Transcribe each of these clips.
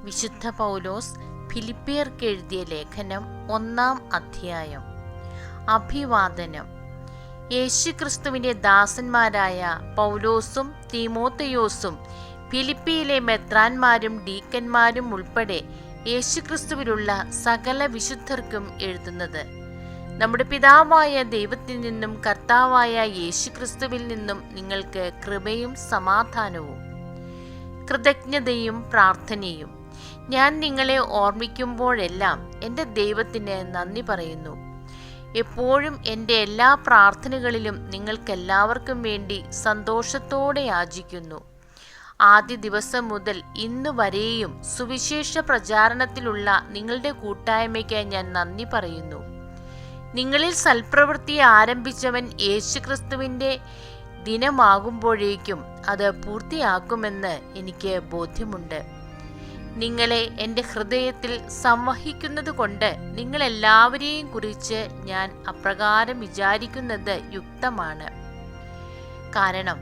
വിശുദ്ധ പൗലോസ് ഫിലിപ്പിയർക്ക് എഴുതിയ ലേഖനം 1-ാം അധ്യായം. അഭിവാദനം. യേശുക്രിസ്തുവിന്റെ ദാസന്മാരായ പൗലോസും തീമോത്തയോസും ഫിലിപ്പിയിലെ മെത്രാന്മാരും ഡീക്കന്മാരും ഉൾപ്പെടെ യേശുക്രിസ്തുവിലുള്ള സകല വിശുദ്ധർക്കും എഴുതുന്നത്. നമ്മുടെ പിതാവായ ദൈവത്തിൽ നിന്നും കർത്താവായ യേശുക്രിസ്തുവിൽ നിന്നും നിങ്ങൾക്ക് കൃപയും സമാധാനവും കൃതജ്ഞതയും പ്രാർത്ഥനയും. ഞാൻ നിങ്ങളെ ഓർമ്മിക്കുമ്പോഴെല്ലാം എൻ്റെ ദൈവത്തിന് നന്ദി പറയുന്നു. എപ്പോഴും എൻ്റെ എല്ലാ പ്രാർത്ഥനകളിലും നിങ്ങൾക്കെല്ലാവർക്കും വേണ്ടി സന്തോഷത്തോടെ യാചിക്കുന്നു. ആദ്യ ദിവസം മുതൽ ഇന്ന് വരെയും സുവിശേഷ പ്രചാരണത്തിലുള്ള നിങ്ങളുടെ കൂട്ടായ്മയ്ക്ക് ഞാൻ നന്ദി പറയുന്നു. നിങ്ങളിൽ സൽപ്രവൃത്തി ആരംഭിച്ചവൻ യേശുക്രിസ്തുവിൻ്റെ ദിനമാകുമ്പോഴേക്കും അത് പൂർത്തിയാക്കുമെന്ന് എനിക്ക് ബോധ്യമുണ്ട്. നിങ്ങളെ എൻ്റെ ഹൃദയത്തിൽ സംവഹിക്കുന്നത് കൊണ്ട് നിങ്ങളെല്ലാവരെയും കുറിച്ച് ഞാൻ അപ്രകാരം വിചാരിക്കുന്നത് യുക്തമാണ്. കാരണം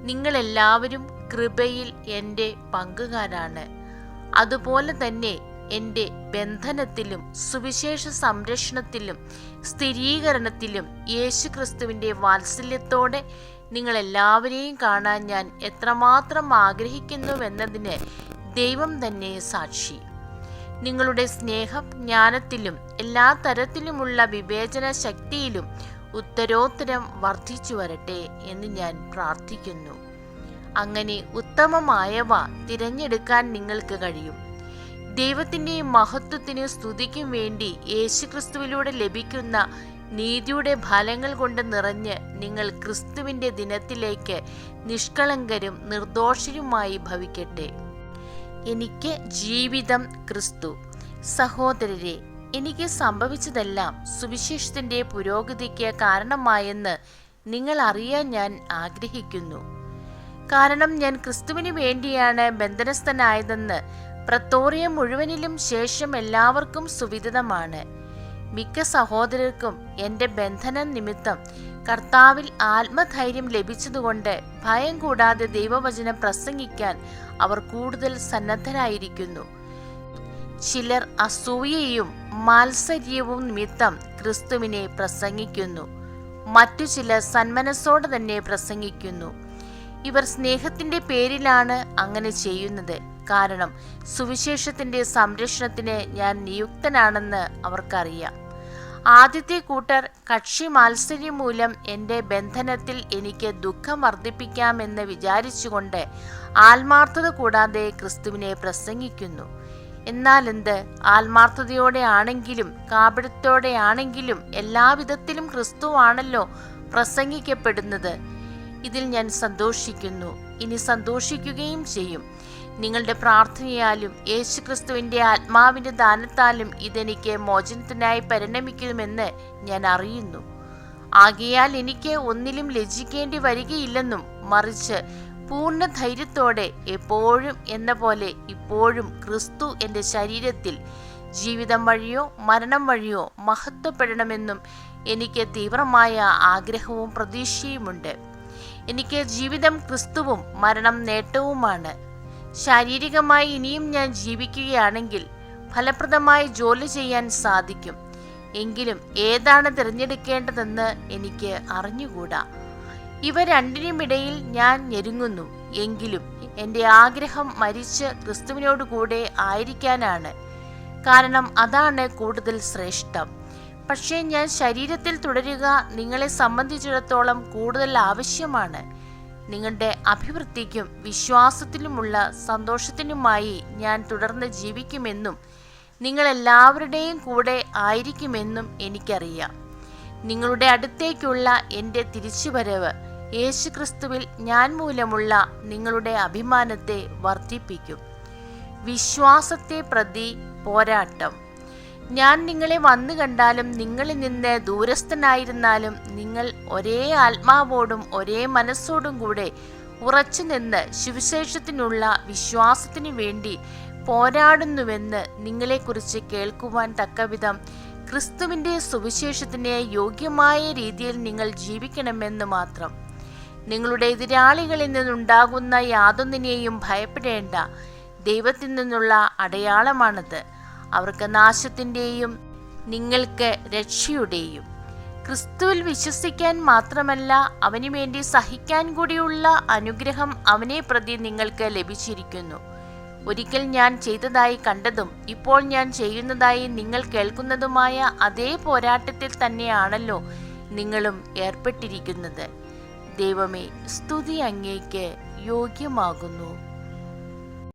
നിങ്ങളെല്ലാവരും കൃപയിൽ എൻ്റെ പങ്കുകാരാണ്. അതുപോലെ തന്നെ എൻ്റെ ബന്ധനത്തിലും സുവിശേഷ സംരക്ഷണത്തിലും സ്ഥിരീകരണത്തിലും യേശുക്രിസ്തുവിൻ്റെ വാത്സല്യത്തോടെ നിങ്ങളെല്ലാവരെയും കാണാൻ ഞാൻ എത്രമാത്രം ആഗ്രഹിക്കുന്നുവെന്നതിന് ദൈവം തന്നെ സാക്ഷി. നിങ്ങളുടെ സ്നേഹം ജ്ഞാനത്തിലും എല്ലാ തരത്തിലുമുള്ള വിവേചന ശക്തിയിലും ഉത്തരോത്തരം വർദ്ധിച്ചു വരട്ടെ എന്ന് ഞാൻ പ്രാർത്ഥിക്കുന്നു. അങ്ങനെ ഉത്തമമായവ തിരഞ്ഞെടുക്കാൻ നിങ്ങൾക്ക് കഴിയും. ദൈവത്തിൻ്റെ മഹത്വത്തിന് സ്തുതിക്കും വേണ്ടി യേശുക്രിസ്തുവിലൂടെ ലഭിക്കുന്ന നീതിയുടെ ഫലങ്ങൾ കൊണ്ട് നിറഞ്ഞ് നിങ്ങൾ ക്രിസ്തുവിൻ്റെ ദിനത്തിലേക്ക് നിഷ്കളങ്കരും നിർദോഷരുമായി ഭവിക്കട്ടെ. എനിക്ക് ജീവിതം ക്രിസ്തു. സഹോദരരെ, എനിക്ക് സംഭവിച്ചതെല്ലാം സുവിശേഷത്തിൻ്റെ പുരോഗതിക്ക് കാരണമായെന്ന് നിങ്ങൾ അറിയാൻ ഞാൻ ആഗ്രഹിക്കുന്നു. കാരണം ഞാൻ ക്രിസ്തുവിന് വേണ്ടിയാണ് ബന്ധനസ്ഥനായതെന്ന് പ്രത്തോറിയം മുഴുവനിലും ശേഷം എല്ലാവർക്കും സുവിദിതമാണ്. മിക്ക സഹോദരർക്കും എൻ്റെ ബന്ധനം നിമിത്തം കർത്താവിൽ ആത്മധൈര്യം ലഭിച്ചതുകൊണ്ട് ഭയം കൂടാതെ ദൈവവചനം പ്രസംഗിക്കാൻ അവർ കൂടുതൽ സന്നദ്ധരായിരിക്കുന്നു. ചിലർ അസൂയയും മാത്സര്യവും നിമിത്തം ക്രിസ്തുവിനെ പ്രസംഗിക്കുന്നു. മറ്റു ചിലർ സന്മനസ്സോടെ തന്നെ പ്രസംഗിക്കുന്നു. ഇവർ സ്നേഹത്തിൻ്റെ പേരിലാണ് അങ്ങനെ ചെയ്യുന്നത്. കാരണം സുവിശേഷത്തിൻ്റെ സംരക്ഷണത്തിന് ഞാൻ നിയുക്തനാണെന്ന് അവർക്കറിയാം. ആദ്യത്തെ കൂട്ടർ കക്ഷി മാത്സര്യം മൂലം എൻ്റെ ബന്ധനത്തിൽ എനിക്ക് ദുഃഖം വർദ്ധിപ്പിക്കാമെന്ന് വിചാരിച്ചുകൊണ്ട് ആത്മാർത്ഥത കൂടാതെ ക്രിസ്തുവിനെ പ്രസംഗിക്കുന്നു. എന്നാൽ എന്ത് ആത്മാർത്ഥതയോടെ ആണെങ്കിലും കാപട്യത്തോടെ ആണെങ്കിലും എല്ലാവിധത്തിലും ക്രിസ്തുവാണല്ലോ പ്രസംഗിക്കപ്പെടുന്നത്. ഇതിൽ ഞാൻ സന്തോഷിക്കുന്നു, ഇനി സന്തോഷിക്കുകയും ചെയ്യും. നിങ്ങളുടെ പ്രാർത്ഥനയാലും യേശുക്രിസ്തുവിൻ്റെ ആത്മാവിൻ്റെ ദാനത്താലും ഇതെനിക്ക് മോചനത്തിനായി പരിണമിക്കുമെന്ന് ഞാൻ അറിയുന്നു. ആകയാൽ എനിക്ക് ഒന്നിലും ലജ്ജിക്കേണ്ടി വരികയില്ലെന്നും മറിച്ച് പൂർണ്ണ ധൈര്യത്തോടെ എപ്പോഴും എന്ന പോലെ ഇപ്പോഴും ക്രിസ്തു എൻ്റെ ശരീരത്തിൽ ജീവിതം വഴിയോ മരണം വഴിയോ മഹത്വപ്പെടണമെന്നും എനിക്ക് തീവ്രമായ ആഗ്രഹവും പ്രതീക്ഷയുമുണ്ട്. എനിക്ക് ജീവിതം ക്രിസ്തുവും മരണം നേട്ടവുമാണ്. ശാരീരികമായി ഇനിയും ഞാൻ ജീവിക്കുകയാണെങ്കിൽ ഫലപ്രദമായി ജോലി ചെയ്യാൻ സാധിക്കും. എങ്കിലും ഏതാണ് തിരഞ്ഞെടുക്കേണ്ടതെന്ന് എനിക്ക് അറിഞ്ഞുകൂടാ. ഇവ രണ്ടിനുമിടയിൽ ഞാൻ ഞെരുങ്ങുന്നു. എങ്കിലും എൻ്റെ ആഗ്രഹം മരിച്ച് ക്രിസ്തുവിനോടുകൂടെ ആയിരിക്കാനാണ്. കാരണം അതാണ് കൂടുതൽ ശ്രേഷ്ഠം. പക്ഷേ ഞാൻ ശരീരത്തിൽ തുടരുക നിങ്ങളെ സംബന്ധിച്ചിടത്തോളം കൂടുതൽ ആവശ്യമാണ്. നിങ്ങളുടെ അഭിവൃദ്ധിക്കും വിശ്വാസത്തിലുമുള്ള സന്തോഷത്തിനുമായി ഞാൻ തുടർന്ന് ജീവിക്കുമെന്നും നിങ്ങളെല്ലാവരുടെയും കൂടെ ആയിരിക്കുമെന്നും എനിക്കറിയാം. നിങ്ങളുടെ അടുത്തേക്കുള്ള എൻ്റെ തിരിച്ചുവരവ് യേശുക്രിസ്തുവിൽ ഞാൻ മൂലമുള്ള നിങ്ങളുടെ അഭിമാനത്തെ വർദ്ധിപ്പിക്കും. വിശ്വാസത്തെ പ്രതി പോരാട്ടം. ഞാൻ നിങ്ങളെ വന്നു കണ്ടാലും നിങ്ങളിൽ നിന്ന് ദൂരസ്ഥനായിരുന്നാലും നിങ്ങൾ ഒരേ ആത്മാവോടും ഒരേ മനസ്സോടും കൂടെ ഉറച്ചു നിന്ന് സുവിശേഷത്തിനുള്ള വിശ്വാസത്തിനു വേണ്ടി പോരാടുന്നുവെന്ന് നിങ്ങളെക്കുറിച്ച് കേൾക്കുവാൻ തക്കവിധം ക്രിസ്തുവിൻ്റെ സുവിശേഷത്തിന് യോഗ്യമായ രീതിയിൽ നിങ്ങൾ ജീവിക്കണമെന്ന് മാത്രം. നിങ്ങളുടെ എതിരാളികളിൽ നിന്നുണ്ടാകുന്ന യാതൊന്നിനെയും ഭയപ്പെടേണ്ട. ദൈവത്തിൽ നിന്നുള്ള അടയാളമാണത്. അവർക്ക് നാശത്തിൻ്റെയും നിങ്ങൾക്ക് രക്ഷയുടെയും. ക്രിസ്തുവിൽ വിശ്വസിക്കാൻ മാത്രമല്ല, അവന് വേണ്ടി സഹിക്കാൻ കൂടിയുള്ള അനുഗ്രഹം അവനെ പ്രതി നിങ്ങൾക്ക് ലഭിച്ചിരിക്കുന്നു. ഒരിക്കൽ ഞാൻ ചെയ്തതായി കണ്ടതും ഇപ്പോൾ ഞാൻ ചെയ്യുന്നതായി നിങ്ങൾ കേൾക്കുന്നതുമായ അതേ പോരാട്ടത്തിൽ തന്നെയാണല്ലോ നിങ്ങളും ഏർപ്പെട്ടിരിക്കുന്നത്. ദൈവമേ, സ്തുതി അങ്ങേക്ക് യോഗ്യമാകുന്നു.